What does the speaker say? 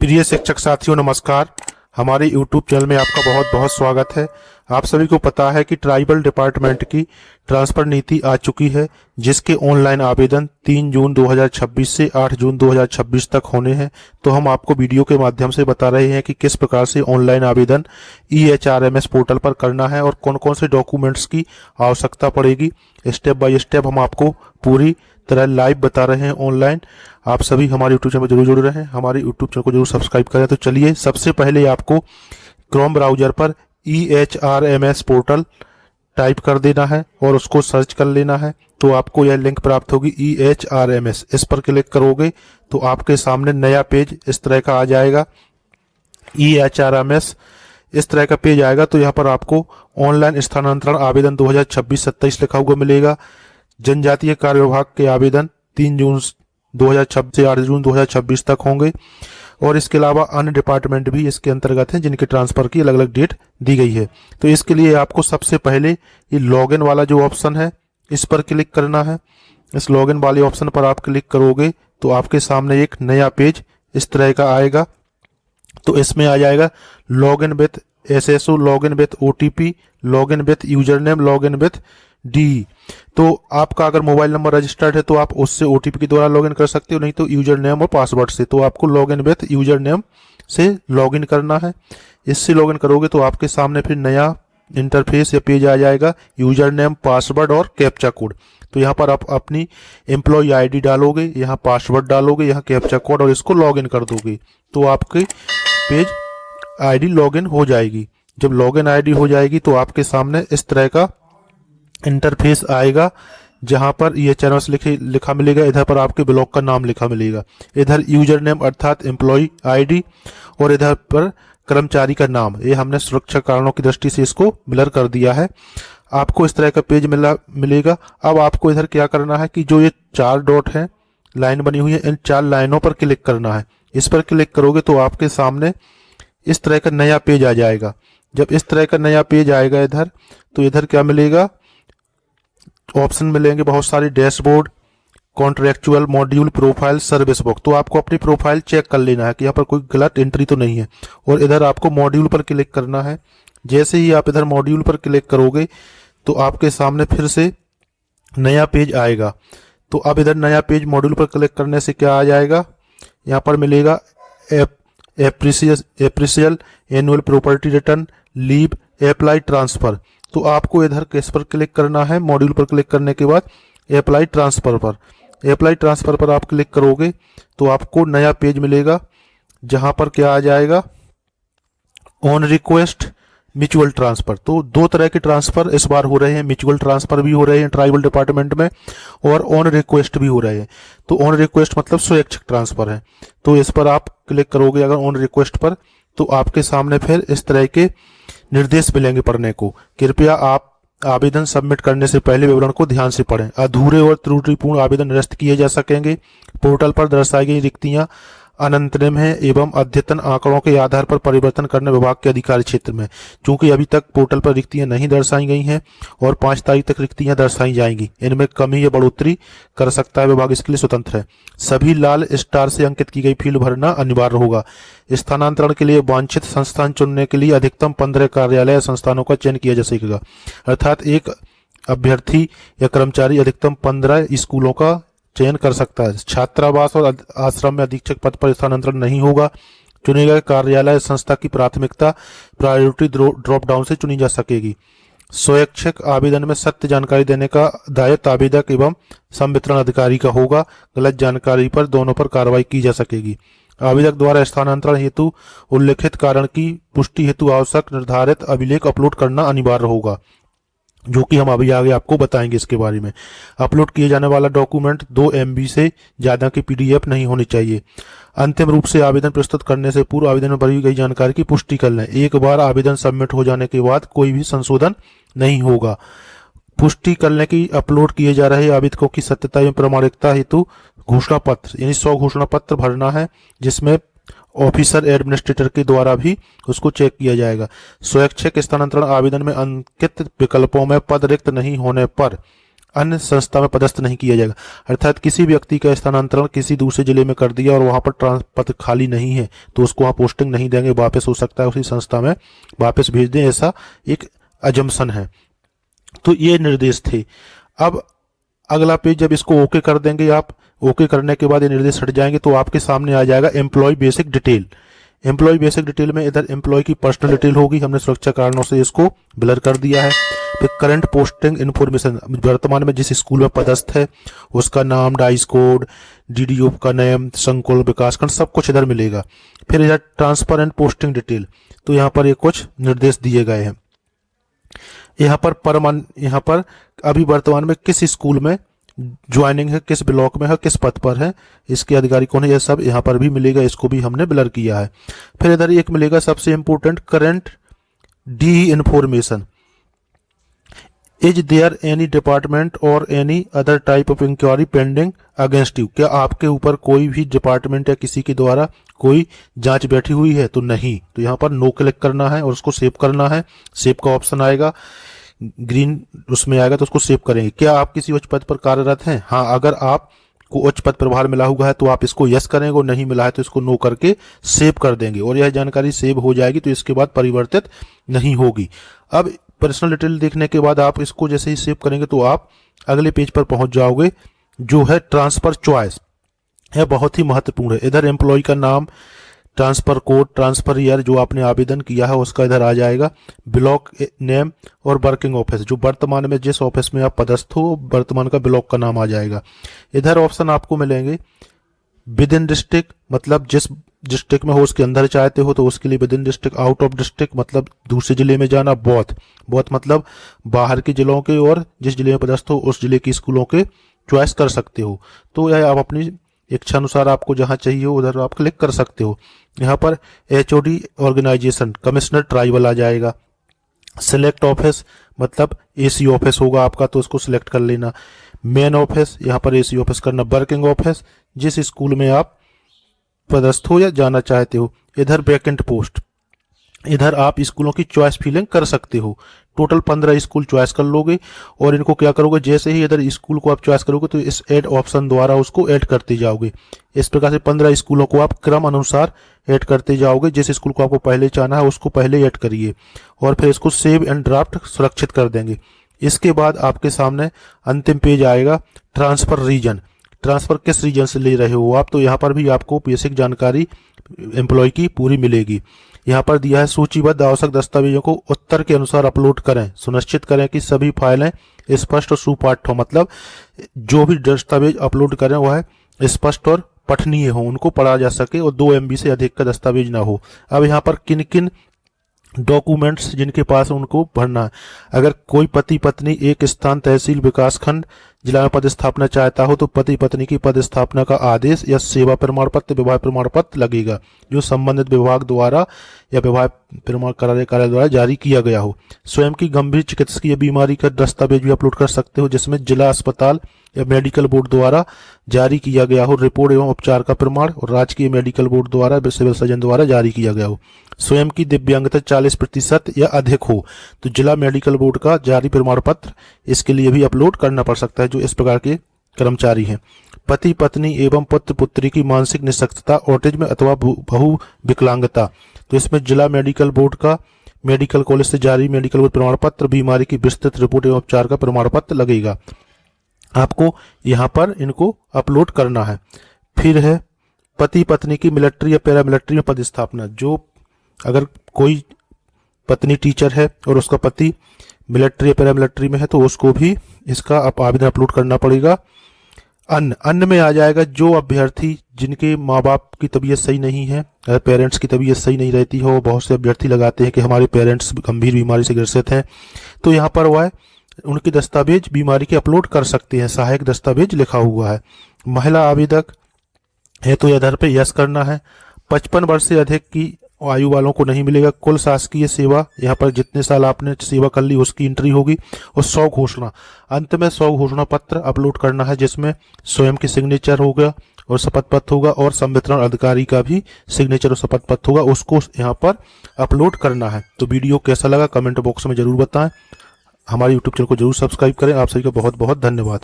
प्रिय शिक्षक साथियों नमस्कार। हमारे YouTube चैनल में आपका बहुत बहुत स्वागत है। आप सभी को पता है कि ट्राइबल डिपार्टमेंट की ट्रांसफर नीति आ चुकी है, जिसके ऑनलाइन आवेदन 3 जून 2026 से 8 जून 2026 तक होने हैं। तो हम आपको वीडियो के माध्यम से बता रहे हैं कि किस प्रकार से ऑनलाइन आवेदन EHRMS पोर्टल पर करना है और कौन कौन से डॉक्यूमेंट्स की आवश्यकता पड़ेगी। स्टेप बाय स्टेप हम आपको पूरी तरह लाइव बता रहे हैं ऑनलाइन। आप सभी हमारे यूट्यूब चैनल में जरूर जुड़ रहे हैं, हमारे यूट्यूब चैनल को जरूर सब्सक्राइब करें। तो चलिए, सबसे पहले आपको क्रोम ब्राउजर पर EHRMS पोर्टल टाइप कर देना है और उसको सर्च कर लेना है। तो आपको यह लिंक प्राप्त होगी EHRMS। इस पर क्लिक करोगे तो आपके सामने नया पेज इस तरह का आ जाएगा। EHRMS इस तरह का पेज आएगा। तो यहाँ पर आपको ऑनलाइन स्थानांतरण आवेदन 2026-27 लिखा हुआ मिलेगा। जनजातीय कार्य विभाग के आवेदन 3 जून 2026 से 8 जून 2026 तक होंगे और इसके अलावा अन्य डिपार्टमेंट भी इसके अंतर्गत हैं, जिनके ट्रांसफर की अलग अलग डेट दी गई है। तो इसके लिए आपको सबसे पहले ये लॉगिन वाला जो ऑप्शन है, इस पर क्लिक करना है। इस लॉगिन वाले ऑप्शन पर आप क्लिक करोगे तो आपके सामने एक नया पेज इस तरह का आएगा। तो इसमें आ जाएगा login with SSO, login with OTP, login with user name, login with D. तो आपका अगर मोबाइल नंबर रजिस्टर्ड है तो आप उससे OTP के द्वारा लॉगिन कर सकते हो, नहीं तो यूजर नेम और पासवर्ड से। तो आपको लॉगिन विथ यूजर नेम से लॉगिन करना है। इससे लॉगिन करोगे तो आपके सामने फिर नया इंटरफेस या पेज आ जाएगा, यूजर नेम, पासवर्ड और कैप्चा कोड। तो यहाँ पर आप अपनी एम्प्लॉय ID डालोगे, यहाँ पासवर्ड डालोगे, यहाँ कैप्चा कोड और इसको लॉगिन कर दोगे तो आपकी पेज ID लॉगिन हो जाएगी। जब लॉगिन ID हो जाएगी तो आपके सामने इस तरह का इंटरफेस आएगा, जहां पर EHRMS लिखा मिलेगा। इधर पर आपके ब्लॉक का नाम लिखा मिलेगा, इधर यूजर नेम अर्थात एम्प्लॉय ID और इधर पर कर्मचारी का नाम। ये हमने सुरक्षा कारणों की दृष्टि से इसको ब्लर कर दिया है। आपको इस तरह का पेज मिलेगा। अब आपको इधर क्या करना है कि जो ये 4 डॉट है, लाइन बनी हुई है, इन 4 लाइनों पर क्लिक करना है। इस पर क्लिक करोगे तो आपके सामने इस तरह का नया पेज आ जाएगा। जब इस तरह का नया पेज आएगा इधर, तो इधर क्या मिलेगा, ऑप्शन मिलेंगे बहुत सारे, dashboard, contractual, module, profile, service book. तो आपको अपनी प्रोफाइल चेक कर लेना है कि यहाँ पर कोई गलत एंट्री तो नहीं है और इधर आपको मॉड्यूल पर क्लिक करना है। जैसे ही आप इधर मॉड्यूल पर क्लिक करोगे तो आपके सामने फिर से नया पेज आएगा। तो अब इधर नया पेज मॉड्यूल पर क्लिक करने से क्या आ जाएगा, यहाँ पर मिलेगा appraisal, annual property return, leave, apply, transfer. तो आपको इधर किस पर क्लिक करना है, मॉड्यूल पर क्लिक करने के बाद अप्लाई ट्रांसफर पर। अप्लाई ट्रांसफर पर आप क्लिक करोगे तो आपको नया पेज मिलेगा, जहां पर क्या आ जाएगा, ऑन रिक्वेस्ट, म्यूचुअल ट्रांसफर। तो 2 तरह के ट्रांसफर इस बार हो रहे हैं, म्यूचुअल ट्रांसफर भी हो रहे हैं ट्राइबल डिपार्टमेंट में और ऑन रिक्वेस्ट भी हो रहे हैं। तो ऑन रिक्वेस्ट मतलब स्वैच्छिक ट्रांसफर है। तो इस पर आप क्लिक करोगे अगर ऑन रिक्वेस्ट पर, तो आपके सामने फिर इस तरह के निर्देश मिलेंगे पढ़ने को। कृपया आप आवेदन सबमिट करने से पहले विवरण को ध्यान से पढ़ें। अधूरे और त्रुटिपूर्ण आवेदन निरस्त किए जा सकेंगे। पोर्टल पर दर्शाई गई रिक्तियां अनंतरिम है एवं अद्यतन आंकड़ों के आधार पर परिवर्तन करने विभाग के अधिकारी क्षेत्र में। चूंकि अभी तक पोर्टल पर रिक्तियां नहीं दर्शाई गई हैं और 5 तारीख तक रिक्तियां दर्शाई जाएंगी, इनमें कमी या बढ़ोतरी कर सकता है विभाग, इसके लिए स्वतंत्र है। सभी लाल स्टार से अंकित की गई फील्ड भरना अनिवार्य होगा। स्थानांतरण के लिए वांछित संस्थान चुनने के लिए अधिकतम 15 कार्यालय या संस्थानों का चयन किया जा सकेगा, अर्थात एक अभ्यर्थी या कर्मचारी अधिकतम 15 स्कूलों का चयन कर सकता है। छात्रावास और आश्रम में अधीक्षक पद पर स्थानांतरण नहीं होगा। चुने गए कार्यालय संस्था की प्राथमिकता प्रायोरिटी ड्रॉप डाउन से चुनी जा सकेगी। स्वैच्छिक आवेदन में सत्य जानकारी देने का दायित्व आवेदक एवं संवितरण अधिकारी का होगा। गलत जानकारी पर दोनों पर कार्रवाई की जा सकेगी। आवेदक द्वारा स्थानांतरण हेतु उल्लिखित कारण की पुष्टि हेतु आवश्यक निर्धारित अभिलेख अपलोड करना अनिवार्य होगा, जो कि हम अभी आगे आपको बताएंगे इसके बारे में। अपलोड किए जाने वाला डॉक्यूमेंट 2 MB से ज्यादा की PDF नहीं होनी चाहिए। अंतिम रूप से आवेदन प्रस्तुत करने से पूर्व आवेदन में भरी गई जानकारी की पुष्टि कर लें। एक बार आवेदन सबमिट हो जाने के बाद कोई भी संशोधन नहीं होगा। पुष्टि करने की अपलोड किए जा रहे आवेदकों की सत्यता एवं प्रामाणिकता हेतु घोषणा पत्र यानी 100 घोषणा पत्र भरना है, जिसमें ऑफिसर एडमिनिस्ट्रेटर के द्वारा भी उसको चेक किया जाएगा। स्वैच्छिक स्थानांतरण आवेदन में अंकित विकल्पों में पद रिक्त नहीं होने पर अन्य संस्था में पदस्थ नहीं किया जाएगा। अर्थात किसी व्यक्ति का स्थानांतरण किसी दूसरे जिले में कर दिया और वहां पर पद खाली नहीं है तो उसको वहां पोस्टिंग नहीं देंगे, वापस हो सकता है उसी संस्था में वापस भेज दें, ऐसा एक अजम्पशन है। तो ये निर्देश थे। अब अगला पेज जब इसको ओके कर देंगे आप, ओके करने के बाद ये निर्देश हट जाएंगे तो आपके सामने आ जाएगा employ basic detail. Employ basic detail में इधर एम्प्लॉय की पर्सनल डिटेल होगी, हमने सुरक्षा कारणों से इसको ब्लर कर दिया है। फिर करंट पोस्टिंग इन्फॉर्मेशन, वर्तमान में जिस स्कूल में पदस्थ है उसका नाम, डाइस कोड, डीडीओ का नाम, संकुल, विकासखंड, सब कुछ इधर मिलेगा। फिर इधर ट्रांसफर एंड पोस्टिंग डिटेल, तो यहाँ पर ये कुछ निर्देश दिए गए हैं। यहाँ पर अभी वर्तमान में किस स्कूल में ज्वाइनिंग है, किस ब्लॉक में है, किस पद पर है, इसके अधिकारी कौन है, यह सब यहाँ पर भी मिलेगा, इसको भी हमने ब्लर किया है। फिर इधर एक मिलेगा सबसे important, current the information. Is there any department or any other type of inquiry pending against you, क्या आपके ऊपर कोई भी डिपार्टमेंट या किसी के द्वारा कोई जांच बैठी हुई है, तो नहीं, तो यहाँ पर नो क्लिक करना है और उसको सेव करना है। सेव का ऑप्शन आएगा, ग्रीन उसमें आएगा तो उसको सेव करेंगे। क्या आप किसी उच्च पद पर कार्यरत हैं, हाँ, अगर आप को उच्च पद प्रभार मिला हुआ है तो आप इसको यस करेंगे, और नहीं मिला है तो इसको नो करके सेव कर देंगे और यह जानकारी सेव हो जाएगी, तो इसके बाद परिवर्तित नहीं होगी। अब पर्सनल डिटेल देखने के बाद आप इसको जैसे ही सेव करेंगे तो आप अगले पेज पर पहुंच जाओगे, जो है ट्रांसफर चॉइस, यह बहुत ही महत्वपूर्ण है। इधर एम्प्लॉय का नाम, ट्रांसफर कोड, ट्रांसफर ईयर जो आपने आवेदन किया है उसका इधर आ जाएगा, ब्लॉक नेम और वर्किंग ऑफिस, जो वर्तमान में जिस ऑफिस में आप पदस्थ हो वर्तमान का ब्लॉक का नाम आ जाएगा। इधर ऑप्शन आपको मिलेंगे विद इन डिस्ट्रिक्ट, मतलब जिस डिस्ट्रिक्ट में हो उसके अंदर चाहते हो तो उसके लिए with in district, out of district मतलब दूसरे जिले में जाना, बोथ मतलब बाहर के जिलों के और जिस जिले में पदस्थ हो उस जिले के स्कूलों के चॉइस कर सकते हो। तो यह आप अपनी इच्छा अनुसार आपको जहां चाहिए हो उधर आप क्लिक कर सकते हो। यहाँ पर एचओडी ऑर्गेनाइजेशन, कमिश्नर ट्राइबल आ जाएगा। सिलेक्ट ऑफिस मतलब एसी ऑफिस होगा आपका तो उसको सिलेक्ट कर लेना। मेन ऑफिस, यहाँ पर एसी ऑफिस करना। वर्किंग ऑफिस, जिस स्कूल में आप पदस्थ हो या जाना चाहते हो। इधर वैकेंट पोस्ट, इधर आप स्कूलों की चॉइस फिलिंग कर सकते हो। टोटल 15 स्कूल चॉइस कर लोगे और इनको क्या करोगे, जैसे ही इधर स्कूल को आप चॉइस करोगे तो इस ऐड ऑप्शन द्वारा उसको ऐड करते जाओगे। इस प्रकार से 15 स्कूलों को आप क्रम अनुसार ऐड करते जाओगे। जिस स्कूल को आपको पहले जाना है उसको पहले ऐड करिए और फिर इसको सेव एंड ड्राफ्ट सुरक्षित कर देंगे। इसके बाद आपके सामने अंतिम पेज आएगा, ट्रांसफर रीजन। ट्रांसफर किस रीजन से ले रहे हो आप, तो यहाँ पर भी आपको बेसिक जानकारी एम्प्लॉय की पूरी मिलेगी। यहाँ पर दिया है सूचीबद्ध आवश्यक दस्तावेजों को उत्तर के अनुसार अपलोड करें, सुनिश्चित करें कि सभी फाइलें स्पष्ट और सुपाठ्य हो, मतलब जो भी दस्तावेज अपलोड करें वह स्पष्ट और पठनीय हो, उनको पढ़ा जा सके और 2 MB से अधिक का दस्तावेज ना हो। अब यहाँ पर किन किन डॉक्यूमेंट्स जिनके पास उनको भरना है। अगर कोई पति पत्नी एक स्थान, तहसील, विकासखंड, जिला में पदस्थापना चाहता हो तो पति पत्नी की पदस्थापना का आदेश या सेवा प्रमाण पत्र, विवाह प्रमाण पत्र लगेगा जो संबंधित विभाग द्वारा या विवाह प्रमाण कार्यालय द्वारा जारी किया गया हो। स्वयं की गंभीर चिकित्सकीय बीमारी का दस्तावेज भी अपलोड कर सकते हो जिसमें जिला अस्पताल या मेडिकल बोर्ड द्वारा जारी किया गया हो रिपोर्ट एवं उपचार का प्रमाण, और राजकीय मेडिकल बोर्ड द्वारा सिविल सर्जन द्वारा जारी किया गया हो। स्वयं की दिव्यांगता 40% या अधिक हो तो जिला मेडिकल बोर्ड का जारी प्रमाण पत्र इसके लिए भी अपलोड करना पड़ सकता है, जो इस प्रकार के कर्मचारी हैं। पति पत्नी एवं पुत्र पुत्री की मानसिक निशक्तता, ऑटिज्म अथवा बहु विकलांगता, तो इसमें जिला मेडिकल बोर्ड का मेडिकल कॉलेज से जारी मेडिकल बोर्ड प्रमाण पत्र, बीमारी की विस्तृत रिपोर्ट एवं उपचार का प्रमाण पत्र लगेगा। आपको यहाँ पर इनको अपलोड करना है। फिर है पति पत्नी की मिलिट्री या पैरामिलिट्री में पदस्थापना, जो अगर कोई पत्नी टीचर है और उसका पति मिलिट्री या पैरामिलिट्री में है तो उसको भी इसका आवेदन अपलोड करना पड़ेगा। अन्य में आ जाएगा जो अभ्यर्थी जिनके माँ बाप की तबीयत सही नहीं है, अगर पेरेंट्स की तबीयत सही नहीं रहती हो, बहुत से अभ्यर्थी लगाते हैं कि हमारे पेरेंट्स गंभीर बीमारी से ग्रसित हैं, तो यहाँ पर वह उनके दस्तावेज बीमारी के अपलोड कर सकते हैं, सहायक दस्तावेज लिखा हुआ है। महिला आवेदक है तो इधर पे यस करना है। 55 वर्ष से अधिक की आयु वालों को नहीं मिलेगा। कुल शासकीय सेवा, यहाँ पर जितने साल आपने सेवा कर ली उसकी एंट्री होगी। और 100 घोषणा, अंत में 100 घोषणा पत्र अपलोड करना है जिसमें स्वयं की सिग्नेचर होगा और शपथ पत्र होगा और संवितरण अधिकारी का भी सिग्नेचर और शपथ पत्र होगा, उसको यहाँ पर अपलोड करना है। तो वीडियो कैसा लगा कमेंट बॉक्स में जरूर बताएं। हमारे यूट्यूब चैनल को जरूर सब्सक्राइब करें। आप सभी का बहुत बहुत धन्यवाद।